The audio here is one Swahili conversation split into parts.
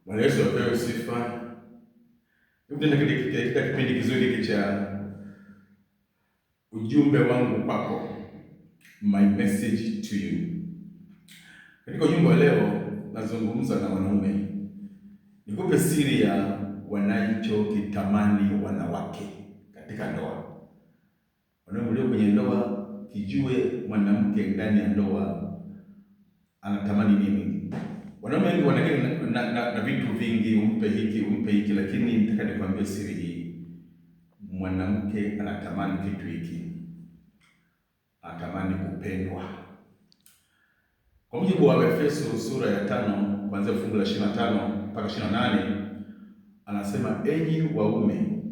Bwana Yesu apewe sifa. Ndio katika kipindi kizuri hiki cha ujumbe wangu kwako, my message to you. Katika ujumbe wa leo nazungumza na wanaume. Nikupe siri ya wanachokitamani wanawake katika ndoa. Wanaume walio kwenye ndoa, kijue mwanamke ndani ya ndoa anatamani nini. Wanaume wengi wanakaa na vitu vingi, umpe hiki, lakini nataka nikwambie siri hii. Mwanamke anatamani kitu hiki, anatamani kupendwa. Kwa mujibu wa Efeso sura ya 5 kuanzia fungu la 25 mpaka 28, anasema enyi waume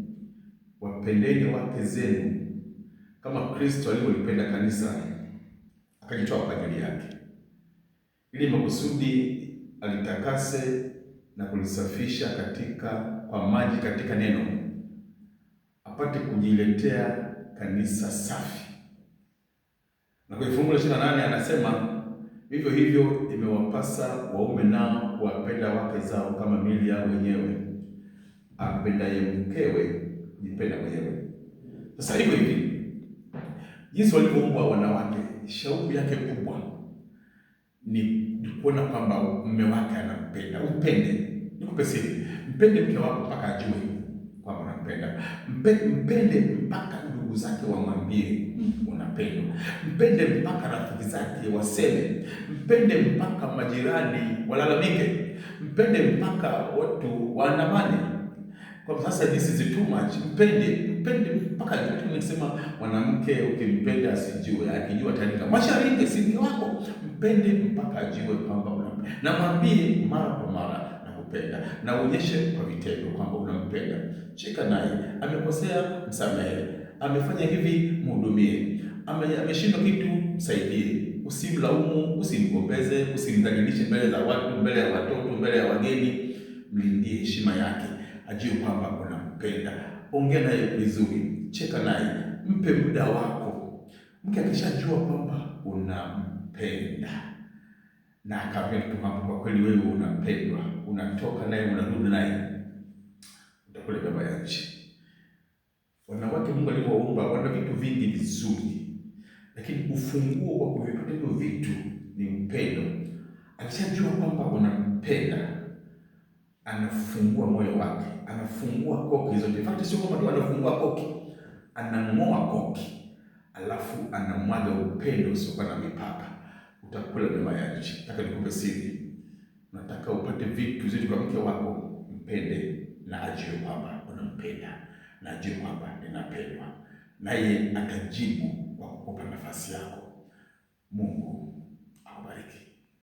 wapendeni wake zenu kama Kristo alivyolipenda kanisa akajitoa kwa ajili yake, ili makusudi alitakase na kulisafisha kwa maji katika neno, apate kujiletea kanisa safi. Na kwa fungu la 28 anasema vivyo hivyo imewapasa waume nao kuwapenda wake zao kama miili yao wenyewe. Ampendaye mkewe jipenda mwenyewe. Sasa hivi jinsi walivyoumbwa wanawake, shauku yake kubwa ni kuona kwamba mume wake anampenda. Umpende. Nikupe siri. Mpende mke wako mpaka ajue kwamba unampenda. Mpende mpaka ndugu zake wamwambie unapendwa. Mpende mpaka rafiki zake waseme. Mpende mpaka majirani walalamike. Mpende mpaka watu waandamane. Kwa sasa this is too much. Mpende mpaka nimesema mwanamke ukimpenda asijue, akijua tayari mashariki si mke wako. Mpende mpaka ajue kwamba unampenda. Na mwambie mara kwa mara nakupenda. Na uonyeshe kwa vitendo kwamba unampenda. Cheka naye, amekosea msamehe, amefanya hivi mhudumie, ameshindwa kitu msaidie. Usimlaumu, usimgombeze, usimdhalilishe mbele za watu, mbele ya watoto, mbele ya wageni. Mlindie heshima yake, ajue kwamba unampenda. Ongea naye vizuri, cheka naye, mpe muda wako. Mke akishajua kwamba unampenda na akapenda kwamba kwa kweli wewe unapendwa, unatoka naye, unarudi naye, utakula baba ya nchi. Wanawake Mungu alivyowaumba wana vitu vingi vizuri, lakini ufunguo wa kuvipata hivyo vitu ni upendo. Akishajua kwamba unampenda, anafungua moyo wake, anafungua koki zote. Fakti sio kama tu anafungua koki, anang'oa koki, alafu anamwaga upendo usiokuwa na mipaka. Utakula mema ya nchi. Nataka nikupe siri. Nataka upate vitu zidi kwa mke wako, mpende na ajue kwamba unampenda, na ajue kwamba ninapendwa, naye atajibu kwa kukupa nafasi yako. Mungu akubariki.